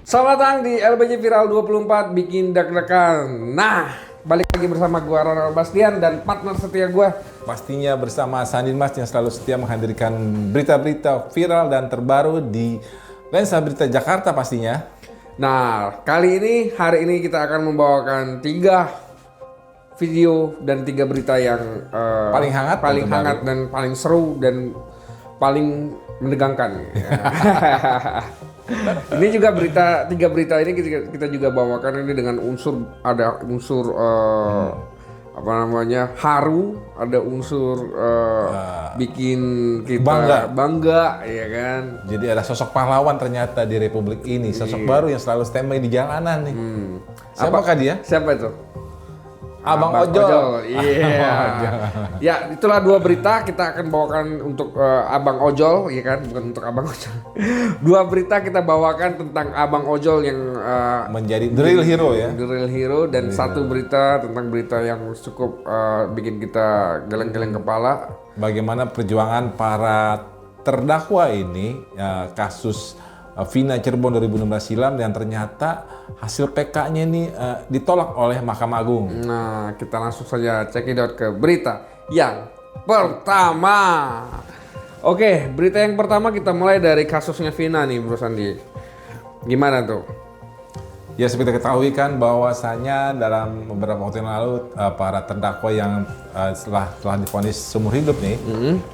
Selamat datang di LBJ Viral 24 bikin deg-degan. Nah, balik lagi bersama gua Ronald Bastian dan partner setia gua. Pastinya bersama Sandin Mas yang selalu setia menghadirkan berita-berita viral dan terbaru di Lensa Berita Jakarta pastinya. Nah, hari ini kita akan membawakan 3 video dan 3 berita yang Paling hangat dan paling seru dan paling menegangkan. Ini juga 3 berita ini kita juga bawakan ini dengan unsur haru, ada unsur bikin kita bangga ya kan. Jadi ada sosok pahlawan ternyata di Republik ini, sosok baru yang selalu standby di jalanan nih. Siapakah dia? Siapa itu? Abang Ojol. Iya. Ya, itulah 2 berita kita akan bawakan untuk Abang Ojol, ya kan, bukan untuk Abang Ojol. 2 berita kita bawakan tentang Abang Ojol yang menjadi the real hero ya. The real hero dan 1 berita tentang berita yang cukup bikin kita geleng-geleng kepala. Bagaimana perjuangan para terdakwa ini kasus Vina Cirebon 2016 silam dan ternyata hasil PK-nya ini ditolak oleh Mahkamah Agung. Nah, kita langsung saja cekidot ke berita yang pertama. Oke, berita yang pertama kita mulai dari kasusnya Vina nih, Bro Sandi. Gimana tuh? Ya, seperti kita ketahui kan bahwasanya dalam beberapa waktu yang lalu para terdakwa yang telah divonis seumur hidup nih,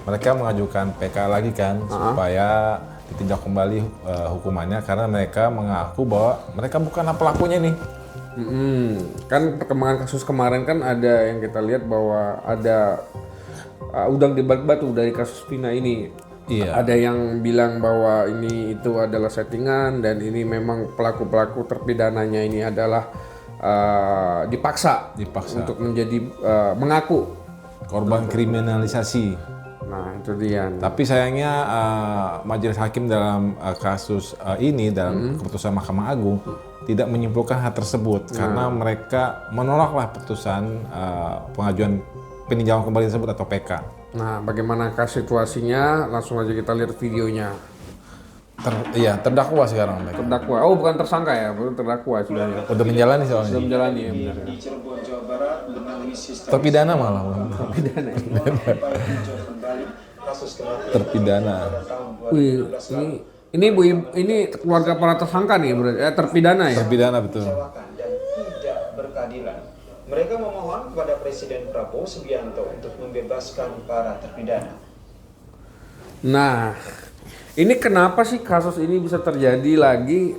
mereka mengajukan PK lagi kan supaya ditinjau kembali hukumannya karena mereka mengaku bahwa mereka bukanlah pelakunya nih. Kan perkembangan kasus kemarin kan ada yang kita lihat bahwa ada udang di balik batu dari kasus Vina ini. Iya. Ada yang bilang bahwa ini itu adalah settingan dan ini memang pelaku-pelaku terpidananya ini adalah dipaksa untuk menjadi mengaku korban kriminalisasi. Nah, itu dia. Tapi sayangnya majelis hakim dalam kasus ini dalam keputusan Mahkamah Agung tidak menyimpulkan hal tersebut karena mereka menolaklah putusan pengajuan peninjauan kembali tersebut atau PK. Nah, bagaimanakah situasinya? Langsung aja kita lihat videonya. Terdakwa sekarang mereka. Terdakwa. Oh, bukan tersangka ya, bukan terdakwa sudah. Udah menjalani soalnya. Sudah menjalani ya, benar. Di Cirebon, Jawa Barat mengalami sistem terpidana malah. Terpidana. Terpidana. Wih, ini Bu, ini keluarga para tersangka nih, terpidana ya. Terpidana betul. Dan tidak berkeadilan. Mereka memohon kepada Presiden Prabowo Subianto untuk membebaskan para terpidana. Nah, ini kenapa sih kasus ini bisa terjadi lagi?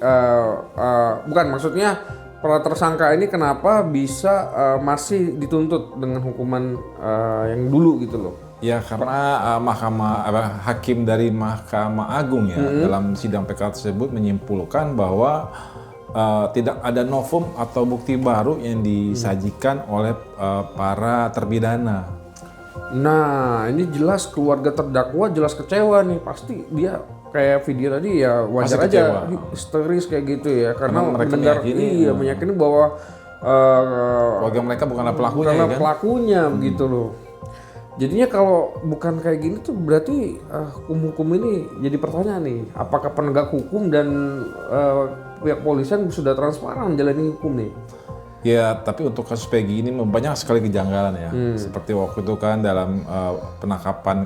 Bukan, maksudnya para tersangka ini kenapa bisa masih dituntut dengan hukuman yang dulu gitu loh? Ya karena hakim dari Mahkamah Agung ya dalam sidang PK tersebut menyimpulkan bahwa tidak ada novum atau bukti baru yang disajikan oleh para terpidana. Nah, ini jelas keluarga terdakwa jelas kecewa nih, pasti dia kayak video tadi ya wajar aja histeris kayak gitu ya karena mereka meyakini bahwa keluarga mereka bukanlah pelakunya, pelakunya begitu loh. Jadinya kalau bukan kayak gini tuh berarti hukum ini jadi pertanyaan nih, apakah penegak hukum dan pihak polisian sudah transparan menjalani hukum nih? Ya, tapi untuk kasus Peggy ini banyak sekali kejanggalan ya. Seperti waktu itu kan dalam penangkapan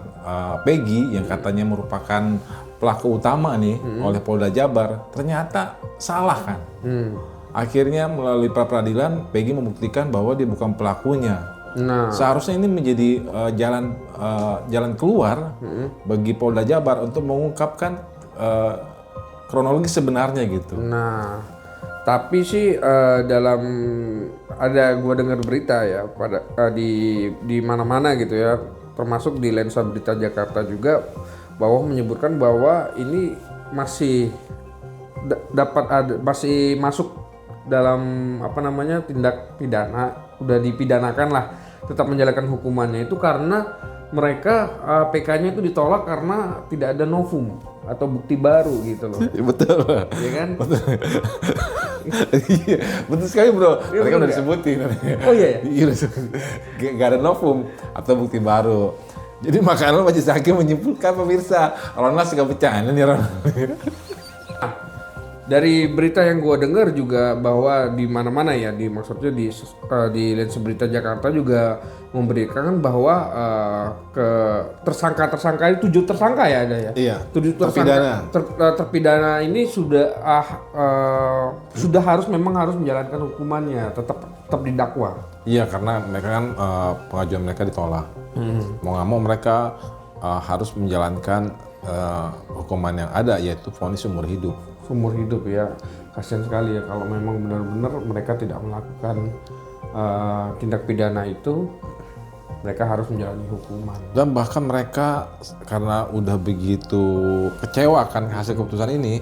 Peggy yang katanya merupakan pelaku utama nih oleh Polda Jabar, ternyata salah kan. Akhirnya melalui pra peradilan Peggy membuktikan bahwa dia bukan pelakunya. Nah, seharusnya ini menjadi jalan keluar bagi Polda Jabar untuk mengungkapkan kronologi sebenarnya gitu. Nah, tapi sih gua dengar berita ya di mana-mana gitu ya, termasuk di Lensa Berita Jakarta juga bahwa menyebutkan bahwa ini masih masih masuk dalam tindak pidana, udah dipidanakan lah, tetap menjalankan hukumannya itu karena mereka PK-nya itu ditolak karena tidak ada novum atau bukti baru gitu loh. Betul. Iya kan? Betul. Betul sekali bro. Mereka udah disebutin. Oh iya. Gak ada novum atau bukti baru. Jadi makanya majelis hakim menyimpulkan pemirsa Ronald suka bercanda nih Ronald. Dari berita yang gua dengar juga bahwa di mana-mana ya, maksudnya di Lensa Berita Jakarta juga memberikan bahwa ke tersangka ini 7 tersangka ya ada ya. Iya. 7 tersangka terpidana ini sudah memang harus menjalankan hukumannya, tetap didakwa. Iya, karena mereka kan pengajuan mereka ditolak. Mau nggak mau mereka harus menjalankan hukuman yang ada, yaitu vonis seumur hidup. Seumur hidup ya, kasihan sekali ya kalau memang benar-benar mereka tidak melakukan tindak pidana itu, mereka harus menjalani hukuman. Dan bahkan mereka karena udah begitu kecewa akan hasil keputusan ini,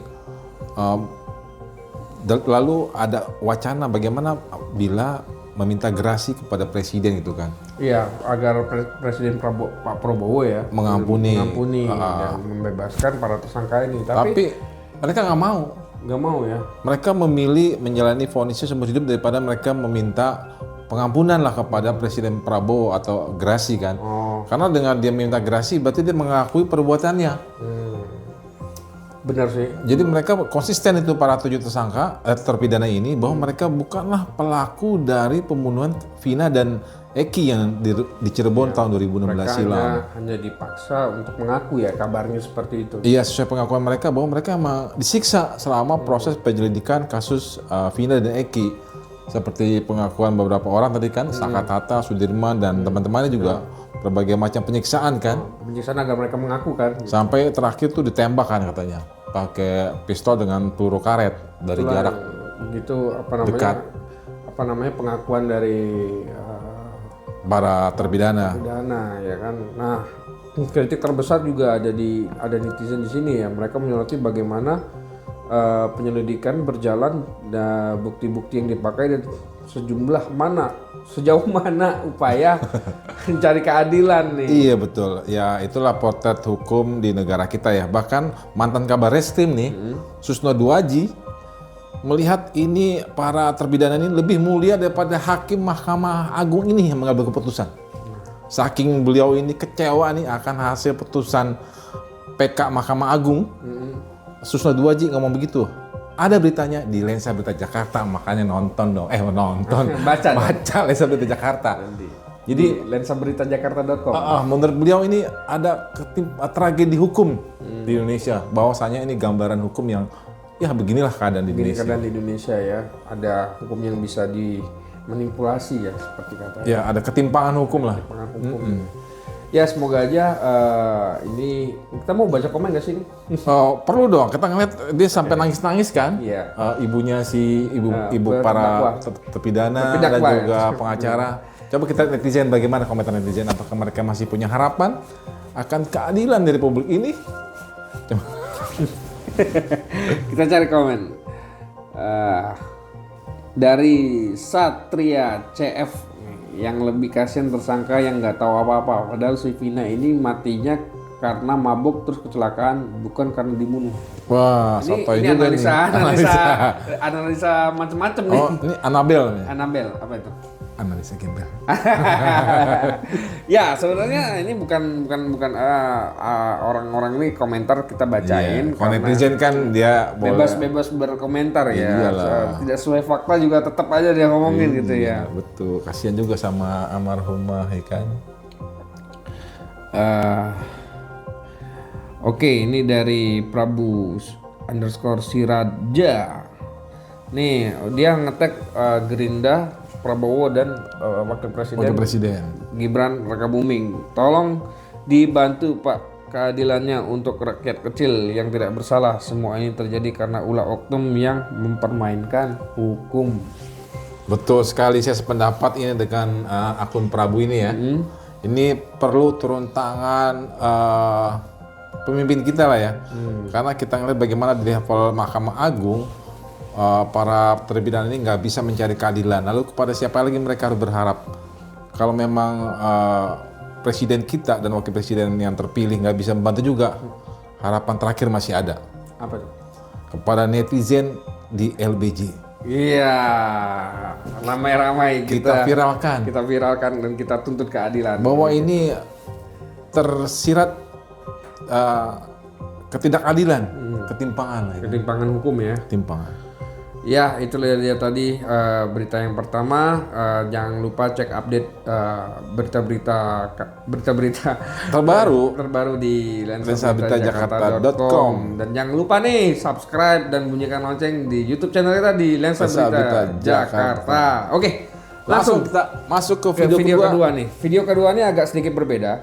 lalu ada wacana bagaimana bila meminta gerasi kepada presiden gitu kan. Iya, agar Presiden Pak Prabowo ya mengampuni dan membebaskan para tersangka ini. Tapi mereka nggak mau ya. Mereka memilih menjalani vonisnya seumur hidup daripada mereka meminta pengampunan lah kepada Presiden Prabowo atau gerasi kan. Karena dengan dia minta gerasi berarti dia mengakui perbuatannya. Benar sih. Jadi mereka konsisten itu para 7 tersangka terpidana ini bahwa mereka bukanlah pelaku dari pembunuhan Vina dan Eki yang di Cirebon tahun 2016 silam. Hanya dipaksa untuk mengaku ya, kabarnya seperti itu. Iya, sesuai pengakuan mereka bahwa mereka emang disiksa selama proses penyelidikan kasus Vina dan Eki. Seperti pengakuan beberapa orang tadi kan, Saka Tata, Sudirman dan teman-temannya juga berbagai macam penyiksaan kan. Penyiksaan agar mereka mengaku kan. Sampai terakhir tuh ditembak kan katanya, pakai pistol dengan peluru karet dari jarak gitu dekat. Pengakuan dari para terpidana ya kan. Nah, kritik terbesar juga ada netizen di sini ya. Mereka menyoroti bagaimana penyelidikan berjalan dan bukti-bukti yang dipakai dan sejauh mana upaya mencari keadilan nih. Iya betul. Ya itulah potret hukum di negara kita ya. Bahkan mantan Kabar Reskrim nih, Susno Duaji melihat ini para terpidana ini lebih mulia daripada hakim Mahkamah Agung ini yang mengambil keputusan. Saking beliau ini kecewa nih akan hasil putusan PK Mahkamah Agung, Susno Duaji ngomong begitu. Ada beritanya di Lensa Berita Jakarta, makanya nonton dong. Baca Lensa Berita Jakarta. Jadi lensaberitajakarta.com. Menurut beliau ini ada tragedi hukum di Indonesia. Bahwasanya ini gambaran hukum yang ya beginilah keadaan di Indonesia. Keadaan di Indonesia ya, ada hukum yang bisa dimanipulasi ya, seperti katanya. Ya, ada ketimpangan hukum lah. Ya semoga aja ini kita mau baca komen nggak sih? Perlu dong. Kita ngeliat dia sampai nangis-nangis kan. Iya. Ibunya si ibu para terpidana dan juga pengacara. Coba kita netizen, bagaimana komentar netizen? Apakah mereka masih punya harapan akan keadilan dari publik ini? Coba. Kita cari komen. Dari Satria CF, yang lebih kasihan tersangka yang nggak tahu apa-apa. Padahal si Vina ini matinya karena mabuk terus kecelakaan, bukan karena dibunuh. Wah, ini analisa macam-macam nih. Ini Anabel nih. Anabel, apa itu? Analisa gembel. Ya sebenarnya ini bukan orang-orang ini komentar kita bacain. Kalau netizen kan dia bebas berkomentar ya. Tidak sesuai fakta juga tetap aja dia ngomongin gitu ya. Betul. Kasihan juga sama almarhumah ya kan. Oke, ini dari Prabu_Siraja. Nih, dia ngetek Gerinda, Prabowo dan Wakil Presiden Gibran Rakabuming. Tolong dibantu Pak keadilannya untuk rakyat kecil yang tidak bersalah. Semua ini terjadi karena ulah oknum yang mempermainkan hukum. Betul sekali, saya sependapat ini dengan akun Prabu ini ya. Ini perlu turun tangan pemimpin kita lah ya. Karena kita ngeliat bagaimana di level Mahkamah Agung para terpidana ini nggak bisa mencari keadilan. Lalu kepada siapa lagi mereka harus berharap? Kalau memang presiden kita dan wakil presiden yang terpilih nggak bisa membantu juga, harapan terakhir masih ada. Apa itu? Kepada netizen di LBJ. Iya, ramai-ramai kita viralkan dan kita tuntut keadilan. Bahwa ini tersirat ketidakadilan. ketimpangan. Ketimpangan hukum ya. Ketimpangan. Ya, itulah dia tadi berita yang pertama. Jangan lupa cek update berita-berita terbaru di lensaberitajakarta.com. Dan jangan lupa nih subscribe dan bunyikan lonceng di YouTube channel kita di Lensa Berita Jakarta. Oke, langsung kita masuk ke video kedua nih. Video kedua ini agak sedikit berbeda.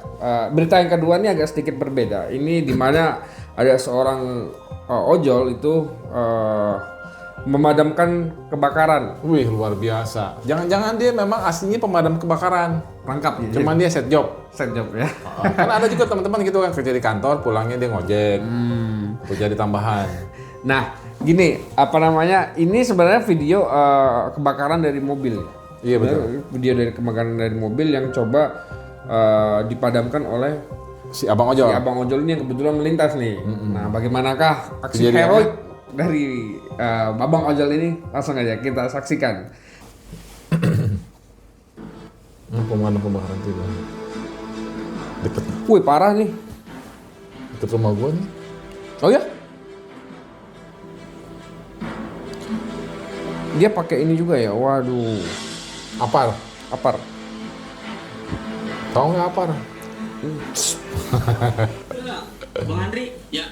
Berita yang kedua ini agak sedikit berbeda. Ini di mana ada seorang ojol itu memadamkan kebakaran. Wih, luar biasa. Jangan-jangan dia memang aslinya pemadam kebakaran. Lengkap ya. Cuman dia set job ya. Kan ada juga teman-teman gitu kan kerja di kantor, pulangnya dia ngojek. Kerja di tambahan. Nah, gini, apa namanya? Ini sebenarnya video kebakaran dari mobil. Iya betul. Video dari kebakaran dari mobil yang coba dipadamkan oleh Si Abang Ojol. si abang ojol ini yang kebetulan melintas nih. Nah, bagaimanakah aksi Kejadiannya? heroik dari abang ojol ini? Langsung aja kita saksikan. Pemadam kebakaran itu Bang. Deket Wih, parah nih. rumah gua nih. Oh ya? Dia pakai ini juga ya. Waduh. Apar. Tahu nggak apar? Bang Andri, Ya,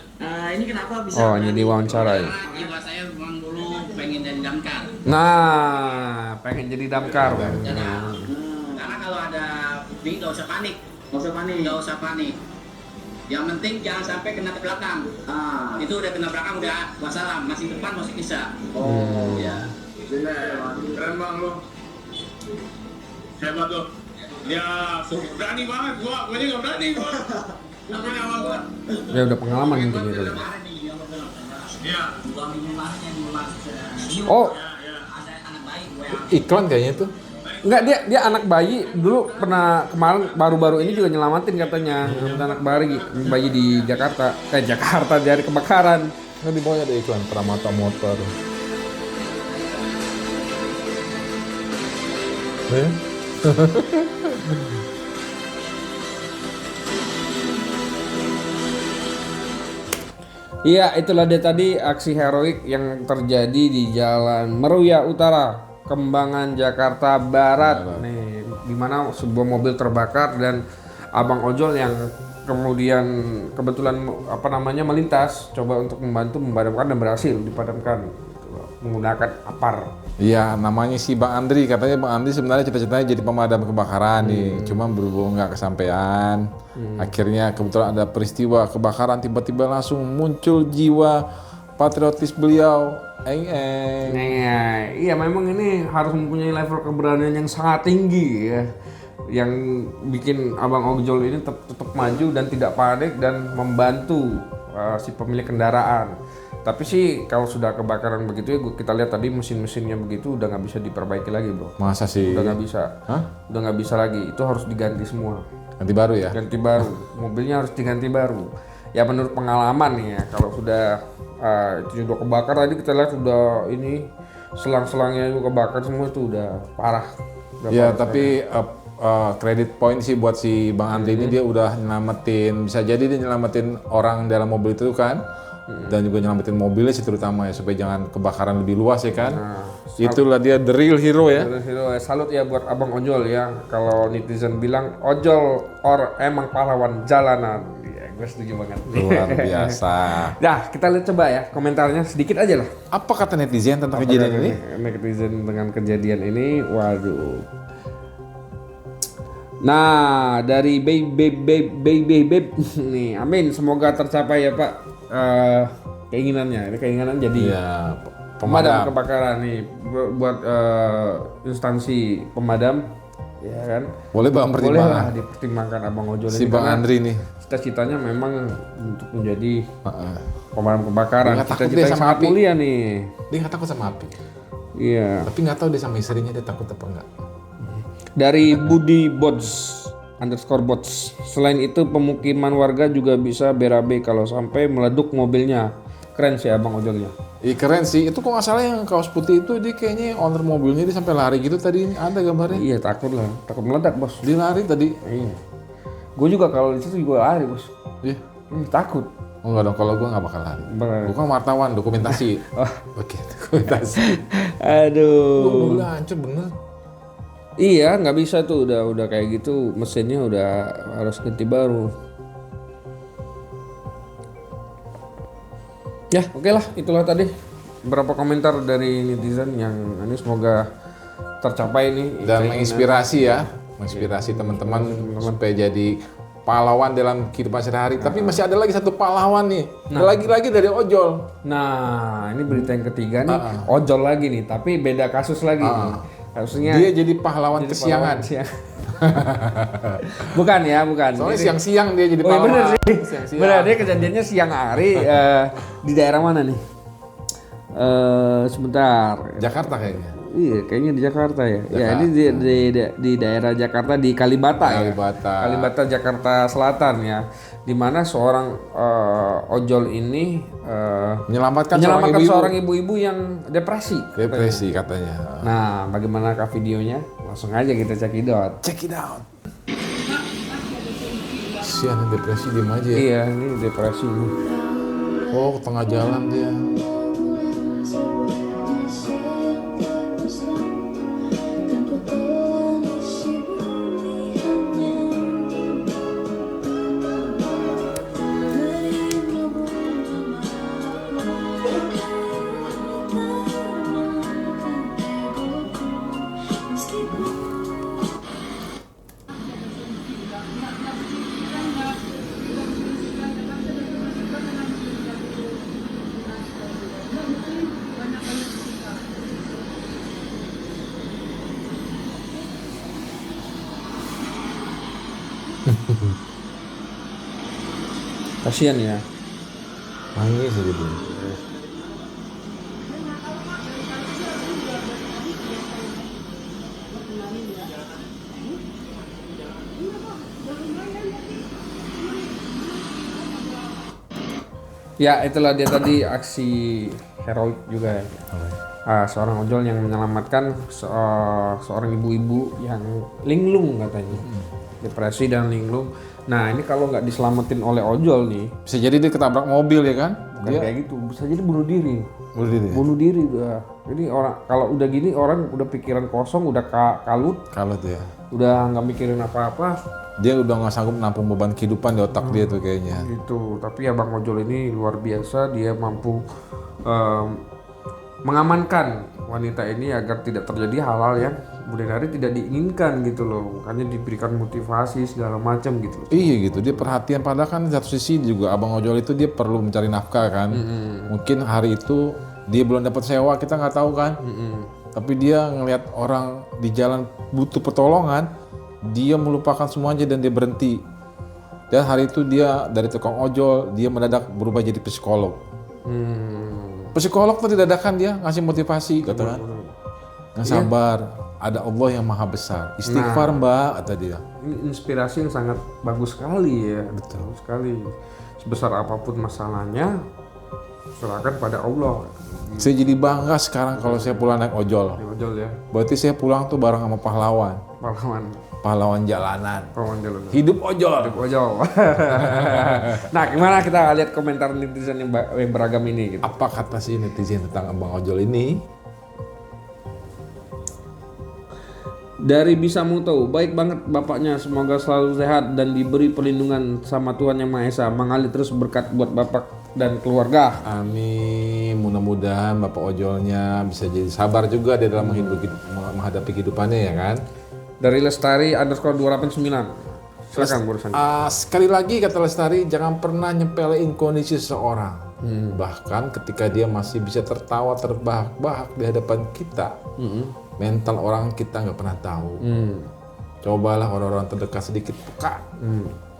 ini kenapa bisa? Oh, ini diwawancara ya. jiwa saya memang dulu pengen jadi damkar. Nah, pengen jadi damkar. Karena kalau ada bukti nggak usah panik, Nggak usah panik. nggak usah panik. Yang penting jangan sampai kena ke belakang. Itu udah kena belakang udah wassalam, masih depan masih bisa. Oh, Ya. Keren bang lu. Hebat lu. Ya, berani banget gua aja nggak berani gua. Apa nama gua? Ya udah pengalaman mungkin itu. Ya, 2 minggu kemarin yang di rumah Oh, ada anak bayi gue yang Iklan kayaknya tuh. enggak, dia anak bayi dulu pernah kemarin baru-baru ini juga nyelamatin katanya. Nyelamatin anak bayi di Jakarta. Jakarta dari kebakaran. Kan di bawahnya ada iklan Pramata Motor. Iya, itulah dia tadi aksi heroik yang terjadi di Jalan Meruya Utara, Kembangan, Jakarta Barat. Nih, di mana sebuah mobil terbakar dan abang ojol yang kemudian kebetulan melintas coba untuk membantu memadamkan dan berhasil dipadamkan menggunakan apar. Iya, namanya si Bang Andri. Katanya Bang Andri sebenarnya cita-citanya jadi pemadam kebakaran nih. Cuma berhubung nggak kesampaian. Akhirnya kebetulan ada peristiwa kebakaran, tiba-tiba langsung muncul jiwa patriotis beliau. Nah, iya memang ini harus mempunyai level keberanian yang sangat tinggi ya. Yang bikin abang ojol ini tetap maju dan tidak panik dan membantu si pemilik kendaraan. Tapi sih kalau sudah kebakaran begitu ya kita lihat tadi mesin-mesinnya begitu udah nggak bisa diperbaiki lagi bro. Masa sih? Udah nggak bisa. Hah? Udah nggak bisa lagi. Itu harus diganti semua. Ganti baru ya? Ganti baru. Mobilnya harus diganti baru. Ya menurut pengalaman nih ya kalau sudah itu sudah kebakar tadi kita lihat sudah ini selang-selangnya itu kebakar semua itu udah parah. Udah Ya parah. tapi kredit point sih buat si Bang Andri ini dia udah nyelamatin, bisa jadi dia nyelamatin orang dalam mobil itu kan, dan juga nyelamatin mobilnya sih terutama ya supaya jangan kebakaran lebih luas ya kan. Itulah dia the real hero ya. Terus itu salut ya buat abang ojol ya. Kalau netizen bilang ojol emang pahlawan jalanan. Ya, gue setuju banget. Luar biasa. Nah, kita lihat coba ya komentarnya sedikit aja lah. Apa kata netizen tentang kejadian ini? Netizen dengan kejadian ini, waduh. Nah, dari baby nih, amin semoga tercapai ya Pak keinginannya. Ini keinginan jadi Iya, pemadam pemadam. kebakaran nih buat instansi pemadam, ya kan? Boleh Bang Boleh pertimbangan. lah dipertimbangkan abang ojol Si ini Bang karena Andri nih. cita-citanya memang untuk menjadi Heeh. pemadam kebakaran. Dia nggak takut Cita-cita dia yang sama sangat api. mulia nih. Dia nggak takut sama api. Iya. Tapi nggak tahu dia sama istrinya dia takut apa enggak. Dari Budi Bots _bots. Selain itu pemukiman warga juga bisa berabe kalau sampai meleduk mobilnya. Keren sih abang ojolnya. Ih keren sih, itu kok nggak salah yang kaos putih itu dia kayaknya owner mobilnya dia sampai lari gitu tadi, ada gambarnya. Iya takut lah, takut meledak bos. Dia lari tadi. Iya. Gue juga kalau di situ juga lari bos. Iya. Takut. Enggak dong, kalau gue nggak bakal lari. Bener. Gue kan wartawan, dokumentasi. Oke, dokumentasi. Aduh. Udah hancur bener. Iya, nggak bisa tuh udah kayak gitu, mesinnya udah harus ganti baru. Ya, oke lah, itulah tadi beberapa komentar dari netizen yang ini semoga tercapai nih Dan keinginan. menginspirasi ya, menginspirasi teman-teman supaya jadi pahlawan dalam kehidupan sehari-hari. Tapi masih ada lagi satu pahlawan nih, lagi-lagi dari ojol. Nah, ini berita yang ketiga nih, ojol lagi nih, tapi beda kasus lagi nih. Kasusnya Dia jadi pahlawan jadi kesiangan. pahlawan siang. Bukan ya, bukan. Soalnya Jadi- siang-siang dia jadi Oh iya pahlawan. bener sih. Siang-siang. Bener, dia kejadiannya siang hari di daerah mana nih? Sebentar. Jakarta kayaknya. Iya, kayaknya di Jakarta ya. Ya, ini di daerah Jakarta di Kalibata ya. Kalibata. Kalibata Jakarta Selatan ya. Di mana seorang ojol ini Menyelamatkan menyelamatkan ibu-ibu. seorang ibu-ibu yang depresi. Depresi katanya. Nah, bagaimanakah videonya? Langsung aja kita cekidot. Check it out. Sian depresi diem aja ya. Iya, ini depresi. Oh, ke tengah jalan dia. Kasihan ya. Nangis aja dia. Ya, itulah dia tadi aksi heroik juga ya. Seorang ojol yang menyelamatkan seorang ibu-ibu yang linglung katanya. Depresi dan linglung. Nah, ini kalau nggak diselamatin oleh ojol nih, Bisa jadi dia ketabrak mobil ya kan? bukan kayak gitu, bisa jadi bunuh diri. Bunuh diri. Bunuh diri udah. Jadi orang kalau udah gini orang udah pikiran kosong, udah kalut, Kalau tuh ya. udah nggak mikirin apa-apa Dia udah nggak sanggup nampung beban kehidupan di otak dia tuh kayaknya. gitu. Tapi abang ojol ini luar biasa, dia mampu mengamankan wanita ini agar tidak terjadi hal-hal yang kemudian hari tidak diinginkan gitu loh. Makanya diberikan motivasi segala macam gitu loh. Iya gitu, dia perhatian padahal kan di satu sisi juga abang ojol itu dia perlu mencari nafkah kan. Mungkin hari itu dia belum dapat sewa, kita nggak tahu kan. Tapi dia ngelihat orang di jalan butuh pertolongan, dia melupakan semuanya dan dia berhenti. Dan hari itu dia dari tukang ojol, dia mendadak berubah jadi psikolog. Psikolog tuh dadakan dia ngasih motivasi kata kan. Yang sabar, ada Allah yang maha besar. Istighfar mbak, kata dia. Ini inspirasi yang sangat bagus sekali ya. Betul sekali. Sebesar apapun masalahnya, serahkan pada Allah. Saya jadi bangga sekarang kalau saya pulang naik ojol. Di ojol ya, Berarti saya pulang tuh bareng sama pahlawan. Pahlawan jalanan. pahlawan jalan. Hidup ojol. Ojol. Nah, gimana kita lihat komentar netizen yang beragam ini gitu. Apa kata si netizen tentang abang ojol ini? Dari Bisa Muto, baik banget bapaknya, semoga selalu sehat dan diberi perlindungan sama Tuhan Yang Maha Esa. Mengalir terus berkat buat bapak dan keluarga. Amin. Mudah-mudahan bapak ojolnya bisa jadi sabar juga di dalam menghadapi kehidupannya ya kan. Dari Lestari _289. Silakan urusan. Sekali lagi kata Lestari, jangan pernah nyepelein kondisi seseorang. Bahkan ketika dia masih bisa tertawa terbahak-bahak di hadapan kita, mental orang kita nggak pernah tahu. Cobalah orang-orang terdekat sedikit peka.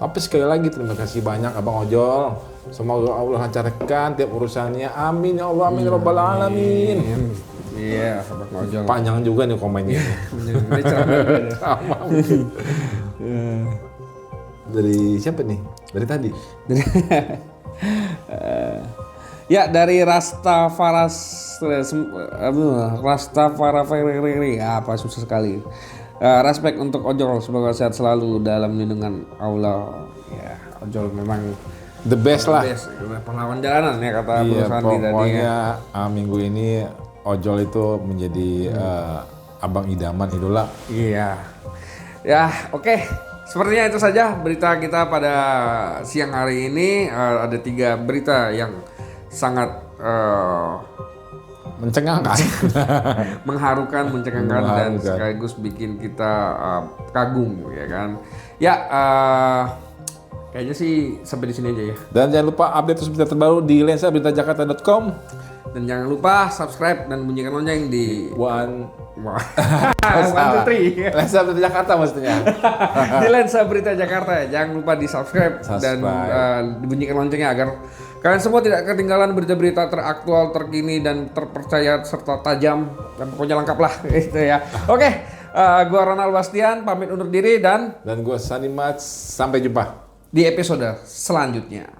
Tapi sekali lagi terima kasih banyak abang ojol. Semoga Allah lancarkan tiap urusannya. Amin ya Allah, amin ya rabbal alamin. Iya, abang ojol. Panjang juga nih komennya. Ini ceramah. Dari siapa nih? Dari tadi. Ya, dari Rastafari, apa susah sekali. Respect untuk ojol, semoga sehat selalu dalam lindungan Allah. Ya, ojol memang The best lah. Best, pahlawan jalanan ya kata Bro Iya, Sandi tadi ya. pokoknya minggu ini ojol itu menjadi abang idaman idola. Iya. Ya, oke. Sepertinya itu saja berita kita pada siang hari ini. Ada 3 berita yang sangat Mencengangkan. mengharukan, mencengangkan dan Mengharukan. sekaligus bikin kita kagum ya kan. Ya, kayaknya sih sampai di sini aja ya. Dan jangan lupa update terus berita terbaru di lensaberitajakarta.com. Dan jangan lupa subscribe dan bunyikan lonceng di Wah. 1, 2, 3. Lensa Berita Jakarta maksudnya. Di Lensa Berita Jakarta ya. Jangan lupa di subscribe dan dibunyikan loncengnya agar kalian semua tidak ketinggalan berita-berita teraktual, terkini dan terpercaya serta tajam dan pokoknya lengkap lah gitu ya. Oke, gua Ronald Bastian pamit undur diri dan Dan gue Sani Mats, sampai jumpa. di episode selanjutnya.